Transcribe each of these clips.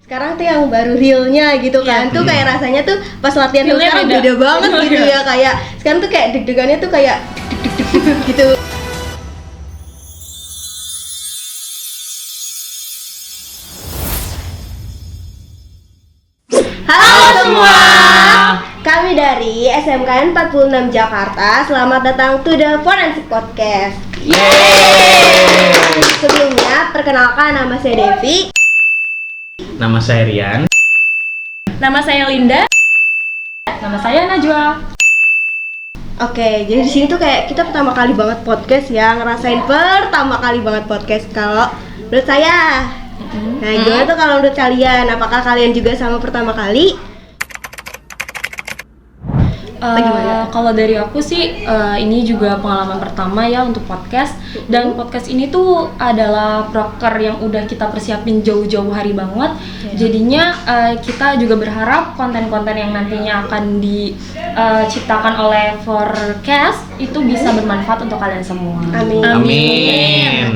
Sekarang tuh yang baru realnya gitu kan, tuh kayak rasanya tuh pas latihan Feel-nya sekarang beda banget gitu ya, kayak sekarang tuh kayak deg-degannya tuh kayak deg-deg gitu. Halo semua, kami dari SMKN 46 Jakarta. Selamat datang to the Forensic Podcast. Yeay. Sebelumnya, perkenalkan nama saya Devi. Nama saya Rian. Nama saya Linda. Nama saya Najwa. Oke, jadi di sini tuh kayak kita pertama kali banget podcast ya, ngerasain pertama kali banget podcast kalau menurut saya. Nah, gimana tuh kalau menurut kalian? Apakah kalian juga sama pertama kali? Bagaimana? Kalau dari aku sih ini juga pengalaman pertama ya untuk podcast. Dan podcast ini tuh adalah proker yang udah kita persiapin jauh-jauh hari banget. Jadinya kita juga berharap konten-konten yang nantinya akan diciptakan oleh Forecast itu bisa bermanfaat untuk kalian semua. Amin. Amin.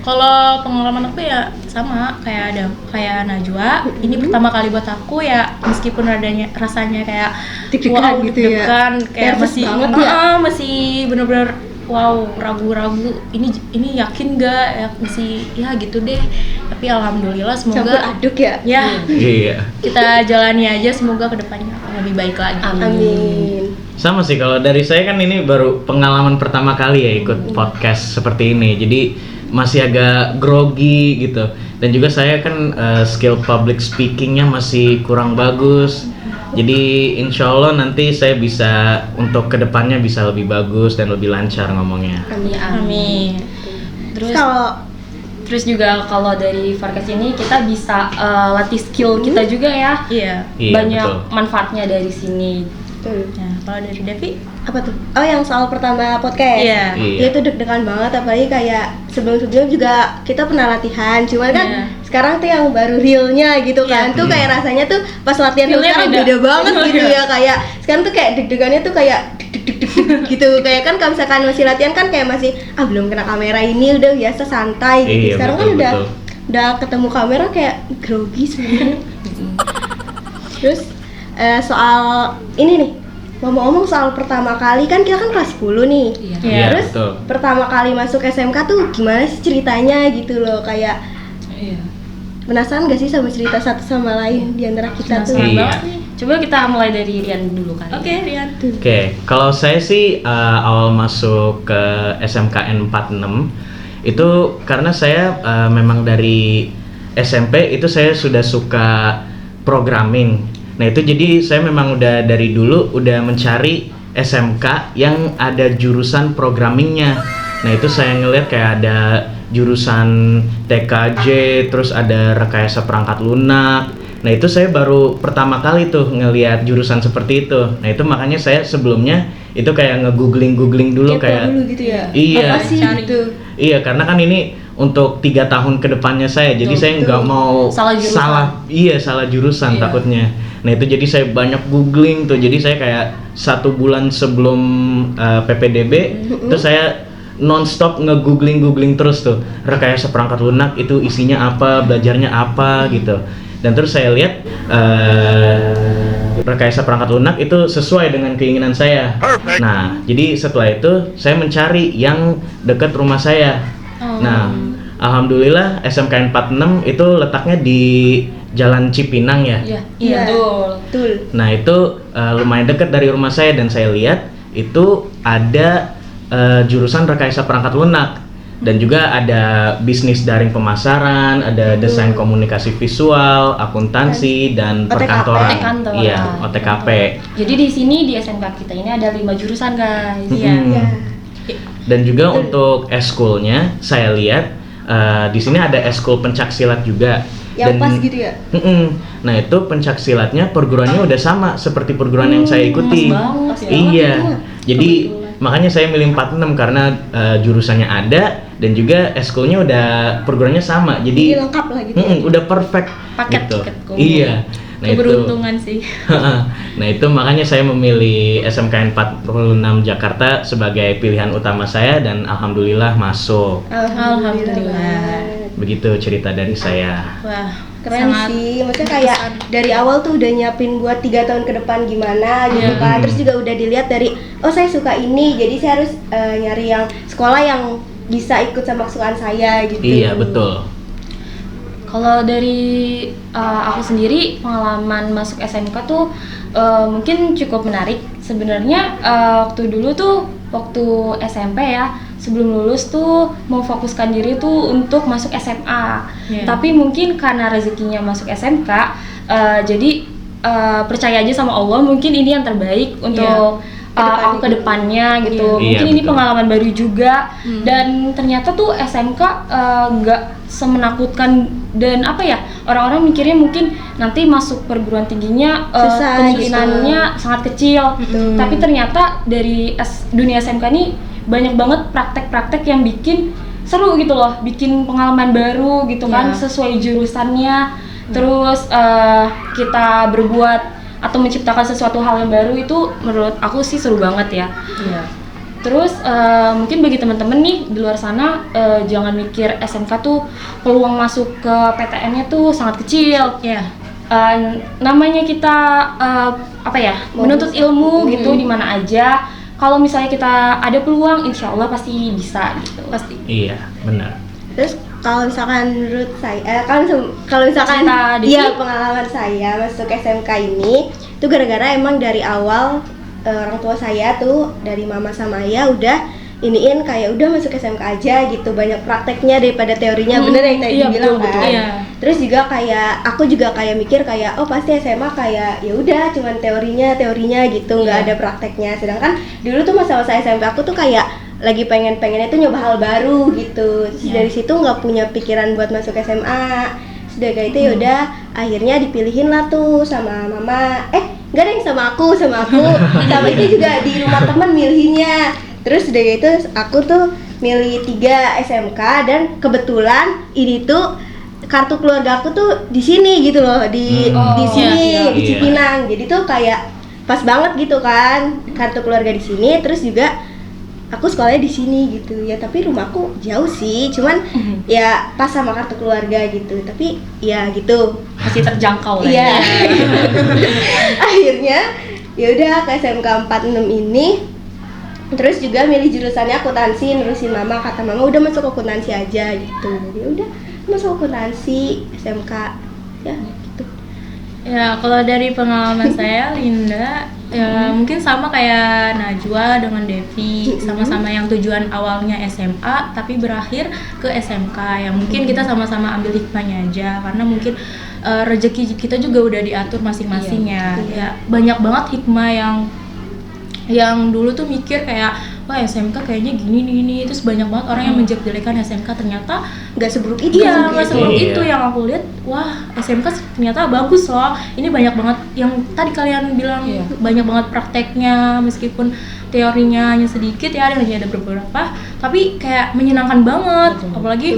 Kalau pengalaman aku ya sama kayak Najwa. Ini pertama kali buat aku ya, meskipun rasanya kayak Deg-degan gitu ya. deg-degan, kayak Nervous masih banget ya. masih bener-bener wow, ragu-ragu. Ini yakin nggak ya, masih ya gitu deh. Tapi alhamdulillah Campur semoga aduk ya. ya Iya. kita jalani aja, semoga kedepannya akan lebih baik lagi. Amin. Sama sih, kalau dari saya kan ini baru pengalaman pertama kali ya ikut podcast seperti ini. Jadi masih agak grogi gitu. Dan juga saya kan skill public speakingnya masih kurang bagus. Jadi insya Allah nanti saya bisa untuk kedepannya bisa lebih bagus dan lebih lancar ngomongnya. Amin. Terus juga kalau dari Forecast ini kita bisa latih skill kita juga ya. Iya. Iya, Banyak betul. manfaatnya dari sini. Nah, kalau dari Devi? Apa tuh? Oh, yang soal pertama podcast. Iya. Dia tuh deg-degan banget, apalagi kayak sebelum-sebelum juga kita pernah latihan. Cuman kan Iya. sekarang tuh yang baru realnya gitu kan. Tuh kayak rasanya tuh pas latihan Feel-nya sekarang beda. beda banget gitu ya, kayak sekarang tuh kayak deg-degannya tuh kayak deg-deg gitu. Kayak kan kalau misalkan masih latihan kan kayak masih belum kena kamera, ini udah biasa santai gitu. Iya, Sekarang betul, kan betul. udah ketemu kamera kayak grogi sebenarnya. Terus soal ini nih, ngomong-ngomong soal pertama kali, kan kita kan kelas 10 nih. Iya, Terus betul. pertama kali masuk SMK tuh gimana sih ceritanya gitu loh, kayak Iya. penasaran gak sih sama cerita satu sama lain di antara kita tuh? Penasaran Iya. banget nih. Coba kita mulai dari Rian dulu kali. Oke, Rian. Oke, kalau saya sih awal masuk ke SMKN 46 itu karena saya memang dari SMP itu saya sudah suka programming. Nah itu jadi saya memang udah dari dulu udah mencari SMK yang ada jurusan programmingnya. Nah itu saya ngeliat kayak ada jurusan TKJ, terus ada rekayasa perangkat lunak. Nah itu saya baru pertama kali tuh ngeliat jurusan seperti itu. Nah itu makanya saya sebelumnya itu kayak nge-googling dulu Kepo kayak dulu gitu ya. Iya. Apa sih gitu? Iya, karena kan ini untuk 3 tahun kedepannya saya, jadi saya nggak mau Salah jurusan. salah jurusan Iya. takutnya. Nah itu jadi saya banyak googling tuh, jadi saya kayak 1 bulan sebelum PPDB itu saya nonstop nge-googling terus tuh rekayasa perangkat lunak itu isinya apa, belajarnya apa gitu. Dan terus saya lihat rekayasa perangkat lunak itu sesuai dengan keinginan saya. Nah, jadi setelah itu saya mencari yang dekat rumah saya. Nah, alhamdulillah SMKN 46 itu letaknya di Jalan Cipinang ya. Iya, betul. Betul. Nah, itu lumayan dekat dari rumah saya dan saya lihat itu ada jurusan rekayasa perangkat lunak. Dan juga ada bisnis daring pemasaran, ada desain komunikasi visual, akuntansi, dan OTKP. perkantoran. Kantoran. Iya, OTKP. Jadi di sini di SMK kita ini ada 5 jurusan, guys. Mm-mm. Iya. Dan juga untuk eskulnya, saya lihat di sini ada eskul pencaksilat juga. Yang pas gitu ya. Nah itu pencaksilatnya perguruannya udah sama seperti perguruan yang saya ikuti. Pas banget ya. Iya. Jadi makanya saya milih 46 karena jurusannya ada dan juga eskulnya udah perguruannya sama. Jadi lengkap lah gitu. udah perfect Paket, gitu. paket combo. Iya. Nah, Keberuntungan sih. Nah itu makanya saya memilih SMKN 46 Jakarta sebagai pilihan utama saya dan alhamdulillah masuk. Alhamdulillah. Begitu cerita dari saya. Wah, Keren sih, maksudnya kayak dari awal tuh udah nyiapin buat 3 tahun ke depan gimana gitu kan. Terus juga udah dilihat dari, oh saya suka ini, jadi saya harus nyari yang sekolah yang bisa ikut sama kesukaan saya gitu. Iya, betul. Kalau dari aku sendiri, pengalaman masuk SMK tuh mungkin cukup menarik. Sebenarnya waktu dulu tuh, waktu SMP ya, sebelum lulus tuh mau fokuskan diri tuh untuk masuk SMA. Tapi mungkin karena rezekinya masuk SMK, jadi percaya aja sama Allah, mungkin ini yang terbaik untuk aku ke depannya gitu. Mungkin ini pengalaman baru juga. Dan ternyata tuh SMK nggak semenakutkan, dan apa ya, orang-orang mikirnya mungkin nanti masuk perguruan tingginya kemungkinannya sangat kecil. Tapi ternyata dari dunia SMK ini banyak banget praktek-praktek yang bikin seru gitu loh, bikin pengalaman baru gitu kan, sesuai jurusannya. Terus kita berbuat atau menciptakan sesuatu hal yang baru, itu menurut aku sih seru banget ya. Terus mungkin bagi teman-teman nih di luar sana, jangan mikir SMK tuh peluang masuk ke PTN-nya tuh sangat kecil. Namanya kita apa ya, menuntut ilmu gitu di mana aja. Kalau misalnya kita ada peluang, insya Allah pasti bisa gitu. Pasti. Iya, benar. Terus kalau misalkan menurut saya, kalau misalkan pengalaman saya masuk SMK ini itu gara-gara emang dari awal orang tua saya tuh, dari mama sama ayah udah iniin kayak udah masuk SMK aja gitu, banyak prakteknya daripada teorinya. Bener yang tadi bilang kan. Terus juga kayak aku juga kayak mikir kayak, oh pasti SMA kayak ya udah cuman teorinya gitu, nggak ada prakteknya. Sedangkan dulu tuh masa-masa SMP aku tuh kayak lagi pengennya tuh nyoba hal baru gitu. Terus dari situ nggak punya pikiran buat masuk SMA. Sudah kayak itu yaudah akhirnya dipilihin lah tuh sama mama. Nggak ada yang sama aku sama itu juga di rumah teman milihnya. Terus udah gitu aku tuh milih 3 SMK, dan kebetulan ini tuh kartu keluarga aku tuh di sini gitu loh, di sini di Cipinang. Jadi tuh kayak pas banget gitu kan, kartu keluarga di sini, terus juga aku sekolahnya di sini gitu ya. Tapi rumahku jauh sih, cuman ya pas sama kartu keluarga gitu. Tapi ya gitu masih terjangkau lah. Iya. Akhirnya ya udah ke SMK 46 ini. Terus juga milih jurusannya akuntansi, nerusin mama, kata mama udah masuk akuntansi aja gitu. Jadi udah masuk akuntansi SMK ya gitu. Ya kalau dari pengalaman saya, Linda, ya mungkin sama kayak Najwa dengan Devi, sama-sama yang tujuan awalnya SMA tapi berakhir ke SMK. Ya mungkin kita sama-sama ambil hikmahnya aja, karena mungkin rezeki kita juga udah diatur masing-masing ya. Ya banyak banget hikmah yang dulu tuh mikir kayak, wah SMK kayaknya gini, terus banyak banget orang yang menjelek-jelekan SMK, ternyata nggak seburuk itu. Nggak seburuk itu. Yang aku lihat, wah SMK ternyata bagus loh. Ini banyak banget yang tadi kalian bilang, banyak banget prakteknya, meskipun teorinya hanya sedikit ya, ada beberapa, tapi kayak menyenangkan banget. Apalagi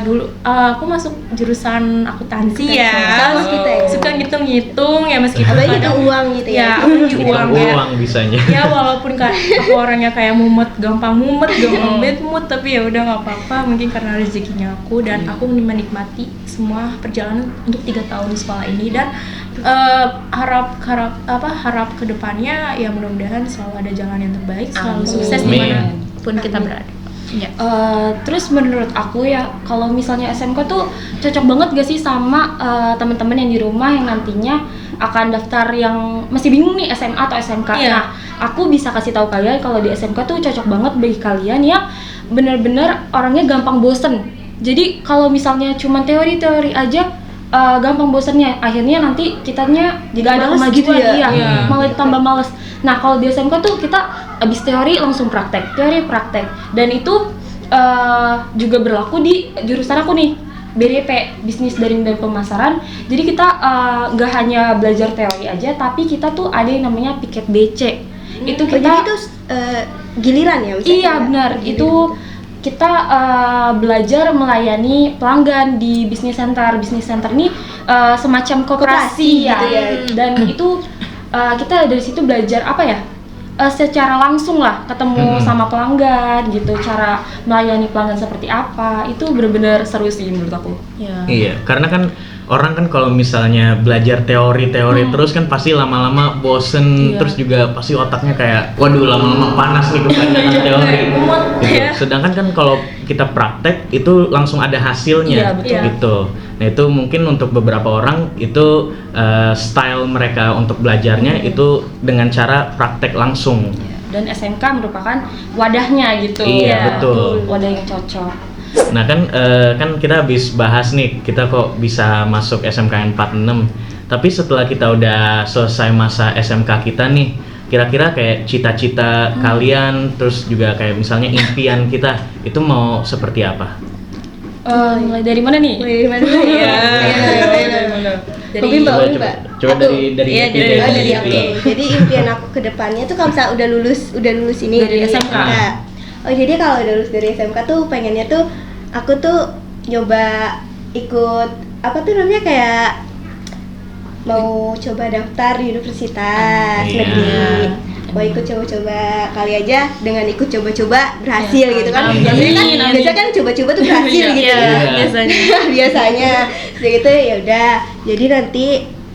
dulu aku masuk jurusan akuntansi ya, suka ngitung-ngitung ya, meskipun kadang uang gitu ya. Uang bisanya. Ya walaupun aku orangnya kayak gampang bad mood, tapi ya udah nggak apa-apa, mungkin karena rezekinya aku, dan aku menikmati semua perjalanan untuk 3 tahun sekolah ini. Dan harap ke depannya ya mudah-mudahan selalu ada jalan yang terbaik, selalu sukses dimanapun kita berada. Terus menurut aku ya, kalau misalnya SMK tuh cocok banget gak sih sama teman-teman yang di rumah yang nantinya akan daftar, yang masih bingung nih SMA atau SMK. Nah, aku bisa kasih tahu kalian kalau di SMK tuh cocok banget bagi kalian yang bener-bener orangnya gampang bosen. Jadi kalau misalnya cuma teori-teori aja gampang bosennya, akhirnya nanti kitanya jika ada kemajuan gitu ya, malah tambah males. Nah kalau di SMK tuh kita abis teori langsung praktek, dan itu juga berlaku di jurusan aku nih, BDP, Bisnis Daring dan Pemasaran. Jadi kita nggak hanya belajar teori aja, tapi kita tuh ada yang namanya piket BC. Itu kita itu giliran ya? Iya benar, itu kita belajar melayani pelanggan di bisnis center. Bisnis center ini semacam koperasi ya. Gitu ya. Dan itu kita dari situ belajar apa ya? Secara langsung lah ketemu sama pelanggan gitu, cara melayani pelanggan seperti apa. Itu benar-benar seru sih menurut aku. Iya, karena kan orang kan kalau misalnya belajar teori-teori terus kan pasti lama-lama bosen, terus juga pasti otaknya kayak waduh lama-lama panas nih kebanyakan teori gitu. Sedangkan kan kalau kita praktek itu langsung ada hasilnya gitu. Nah itu mungkin untuk beberapa orang itu style mereka untuk belajarnya itu dengan cara praktek langsung. Dan SMK merupakan wadahnya gitu. Iya, betul. Wadah yang cocok. Nah kan kita habis bahas nih kita kok bisa masuk SMKN 46. Tapi setelah kita udah selesai masa SMK kita nih, kira-kira kayak cita-cita kalian, terus juga kayak misalnya impian kita itu mau seperti apa? Mulai dari mana nih? Dari mana dulu ya? Dari Coba dari aku. Jadi impian aku ke depannya tuh kalau misalnya udah lulus ini Dari SMK. Oh jadi kalau udah lulus dari SMK tuh pengennya tuh aku tuh nyoba ikut apa tuh namanya kayak mau coba daftar di universitas negeri. Mau ikut coba-coba, kali aja dengan ikut coba-coba berhasil gitu kan. Biasanya kan coba-coba tuh berhasil gitu biasanya. Gitu ya udah. Jadi nanti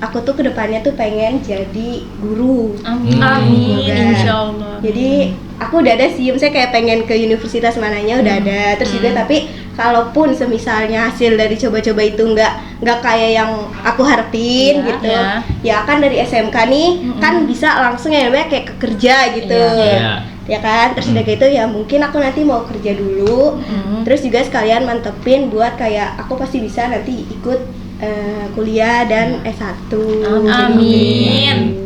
aku tuh kedepannya tuh pengen jadi guru. Amin, insyaallah. Jadi aku udah ada sih, misalnya kayak pengen ke universitas mananya udah ada. Terus juga tapi kalaupun semisalnya hasil dari coba-coba itu nggak kayak yang aku harapin gitu, ya kan dari SMK nih kan bisa langsung ya namanya kayak kerja gitu, ya kan. Terus udah gitu ya mungkin aku nanti mau kerja dulu, terus juga sekalian mantepin buat kayak aku pasti bisa nanti ikut kuliah dan S1. Amin.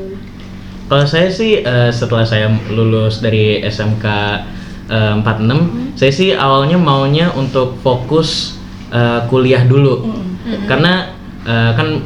Kalau saya sih setelah saya lulus dari SMK 46, saya sih awalnya maunya untuk fokus kuliah dulu. Karena kan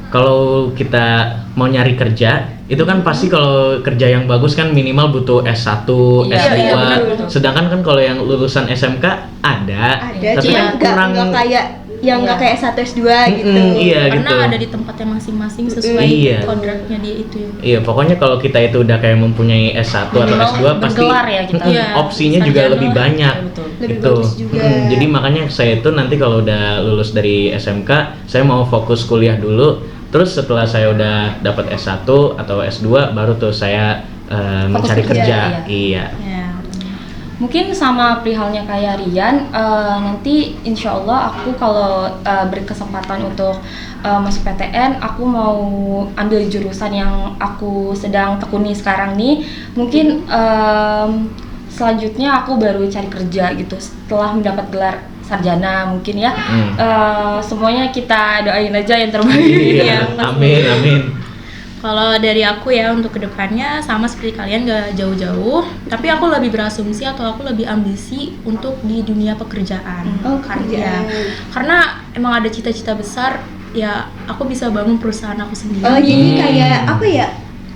kalau kita mau nyari kerja itu kan pasti kalau kerja yang bagus kan minimal butuh S1, S2. Betul. Sedangkan kan kalau yang lulusan SMK ada tapi kan kurang nggak kayak yang nggak kayak S1 S2 gitu. Iya, Karena gitu. ada di tempatnya masing-masing sesuai kodratnya dia itu. Iya, pokoknya kalau kita itu udah kayak mempunyai S1 atau S2 pasti bergelar ya kita. Opsinya juga lebih banyak. Lebih Gitu. bagus juga. Jadi makanya saya itu nanti kalau udah lulus dari SMK, saya mau fokus kuliah dulu. Terus setelah saya udah dapat S1 atau S2 baru tuh saya mencari kerja. Iya. Mungkin sama perihalnya kayak Rian, nanti insya Allah aku kalau berkesempatan untuk masuk PTN, aku mau ambil jurusan yang aku sedang tekuni sekarang nih. Mungkin selanjutnya aku baru cari kerja gitu setelah mendapat gelar sarjana mungkin ya. Semuanya kita doain aja yang terbaik. Iya, amin. Kalau dari aku ya untuk kedepannya sama seperti kalian gak jauh-jauh, tapi aku lebih berasumsi atau aku lebih ambisi untuk di dunia pekerjaan. Karena emang ada cita-cita besar ya, aku bisa bangun perusahaan aku sendiri. Oh jadi kayak apa ya?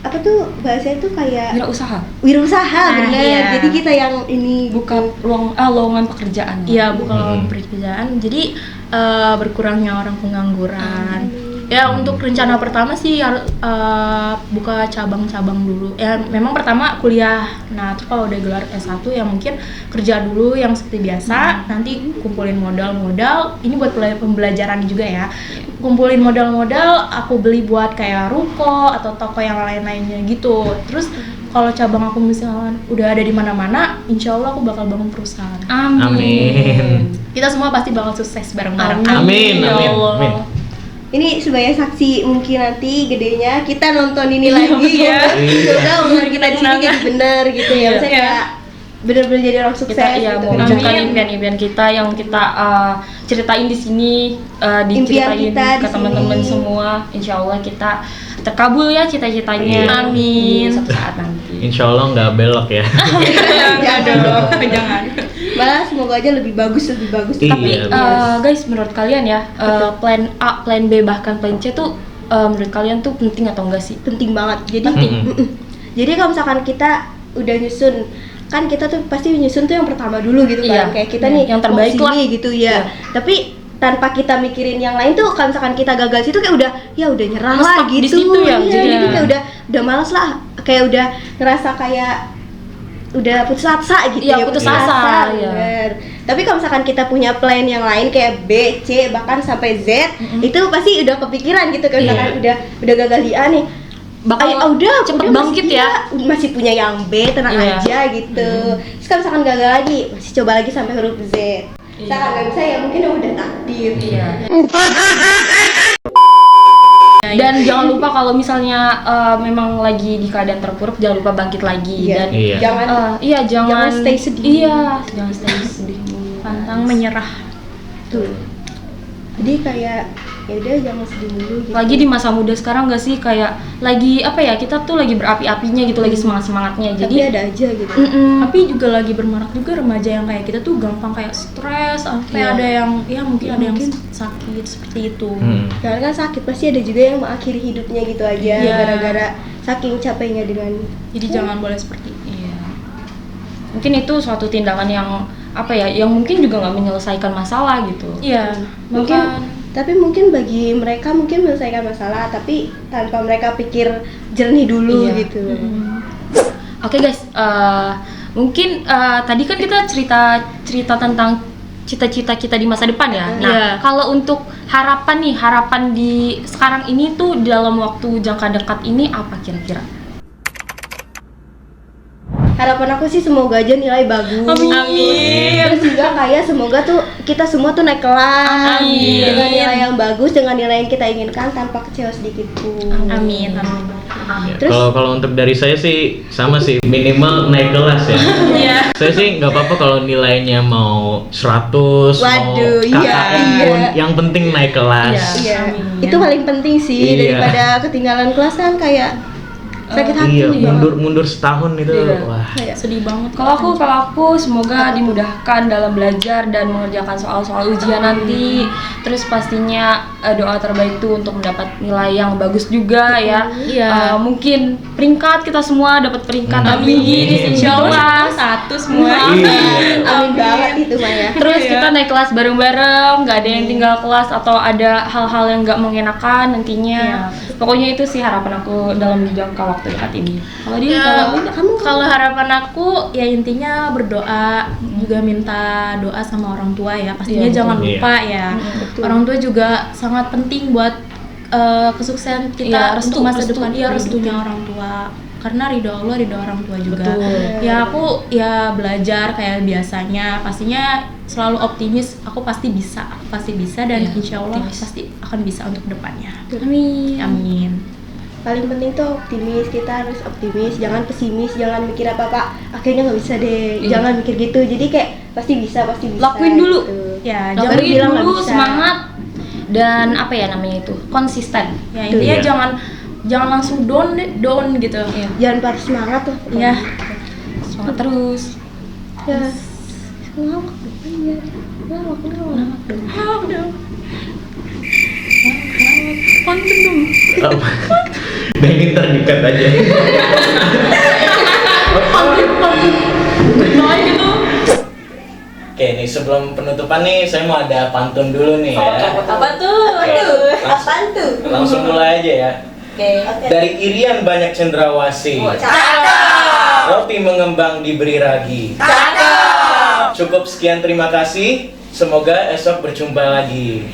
Apa tuh bahasanya tuh kayak wirausaha bener. Jadi kita yang ini bukan lowongan pekerjaan. Iya, bukan lowongan pekerjaan. Jadi berkurangnya orang pengangguran. Ya untuk rencana pertama sih buka cabang-cabang dulu. Ya memang pertama kuliah. Nah, terus kalau udah gelar S1 ya mungkin kerja dulu yang seperti biasa. Nanti kumpulin modal-modal. Ini buat pembelajaran juga ya. Kumpulin modal-modal, aku beli buat kayak ruko atau toko yang lain-lainnya gitu. Terus kalau cabang aku misalnya udah ada di mana-mana, insya Allah aku bakal bangun perusahaan. Amin. Kita semua pasti bakal sukses bareng-bareng. Amin. ini sebagai saksi mungkin nanti gedenya kita nonton ini lagi ya. Semoga umur kita di sini jadi bener gitu ya. Misalnya kayak bener-bener jadi orang sukses kita gitu. mewujudkan impian-impian kita yang kita ceritain di sini, diceritain ke teman-teman semua. Insya Allah kita terkabul ya cita-citanya. Amin. Suatu saat nanti. Insya Allah nggak belok ya. Jangan. Malah semoga aja lebih bagus. Tapi guys, menurut kalian ya, plan A, plan B bahkan plan C tuh menurut kalian tuh penting atau enggak sih? Penting banget. Jadi kalau misalkan kita udah nyusun, kan kita tuh pasti nyusun tuh yang pertama dulu gitu kan. Kayak kita nih yang terbaik lah gitu ya. Tapi tanpa kita mikirin yang lain tuh kalau misalkan kita gagal situ kayak udah nyerah lah gitu. Di situ ya. Jadi kayak udah malas lah, kayak udah ngerasa kayak udah putus asa gitu. Putus asa. Bener. Tapi kalau misalkan kita punya plan yang lain kayak B, C, bahkan sampai Z, itu pasti udah kepikiran gitu kan, misalkan udah gagal di A nih. Bakal cepet bangkit masih, ya. Masih punya yang B, tenang aja gitu. Terus kalau misalkan gagal lagi, masih coba lagi sampai huruf Z. Misalkan nggak bisa ya mungkin udah takdir. Dan jangan lupa kalau misalnya memang lagi di keadaan terpuruk, jangan lupa bangkit lagi. Dan jangan stay sedih. Jangan stay sedih. Pantang menyerah. Tuh. Jadi kayak ya udah jangan sedih dulu gitu. Lagi di masa muda sekarang nggak sih, kayak lagi apa ya, kita tuh lagi berapi-apinya gitu, lagi semangatnya. Jadi Tapi ada aja gitu. Tapi juga lagi bermarak juga remaja yang kayak kita tuh gampang kayak stres, sampai ada yang mungkin ada yang sakit seperti itu. Karena kan sakit pasti ada juga yang mengakhiri hidupnya gitu aja gara-gara saking capeknya dengan. Jadi jangan boleh seperti itu. mungkin itu suatu tindakan yang apa ya, yang mungkin juga nggak menyelesaikan masalah gitu. Iya, Tapi mungkin bagi mereka mungkin menyelesaikan masalah, tapi tanpa mereka pikir jernih dulu gitu. Oke guys, mungkin tadi kan kita cerita tentang cita-cita kita di masa depan ya. Nah, kalau untuk harapan di sekarang ini tuh dalam waktu jangka dekat ini apa kira-kira? Harapan aku sih semoga aja nilai bagus. Amin. Terus juga kayak semoga tuh kita semua tuh naik kelas dengan nilai yang bagus, dengan nilai yang kita inginkan tanpa kecewa sedikit pun. Amin. Ya, Terus kalau untuk dari saya sih sama sih, minimal naik kelas ya. Saya sih nggak apa-apa kalau nilainya mau 100, mau KKM pun, yang penting naik kelas. Iya. Itu paling penting sih daripada ketinggalan kelas kan kayak sakit hati mundur setahun itu. Wah, Sedih banget. Kalau aku semoga dimudahkan dalam belajar dan mengerjakan soal-soal ujian nanti. Terus pastinya doa terbaik tuh untuk mendapat nilai yang bagus juga ya. Mungkin peringkat, kita semua dapat peringkat. Amin. Insyaallah satu semua. Amin banget itu Maya. Terus kita naik kelas bareng-bareng, nggak ada yang tinggal kelas atau ada hal-hal yang nggak mengenakan nantinya. Pokoknya itu sih harapan aku dalam jangka waktu dekat ini. Kalau Kalau harapan aku ya intinya berdoa, juga minta doa sama orang tua ya. Pastinya jangan lupa ya. Orang tua juga sangat penting buat kesuksesan kita untuk masa depan. Iya, restunya orang tua. Karena ridho Allah, ridho orang tua juga. Ya aku belajar kayak biasanya, pastinya selalu optimis, aku pasti bisa dan insya Allah pasti akan bisa untuk kedepannya. Amin. Paling penting tuh optimis, kita harus optimis, jangan pesimis, jangan mikir apa-apa akhirnya nggak bisa deh, jangan mikir gitu. Jadi kayak pasti bisa lakuin dulu gitu. Jangan bilang dulu, semangat dan apa ya namanya itu, konsisten ya. Intinya jangan langsung down gitu. Jangan patah semangat tuh. Semangat terus. Pantun dong. Ini terdikat aja. Oke, nih sebelum penutupan nih, saya mau ada pantun dulu nih ya. Apa tuh? Apaan tuh? Langsung mulai aja ya. Dari Irian banyak cendrawasih. Roti mengembang diberi ragi. Cukup sekian, terima kasih. Semoga esok berjumpa lagi.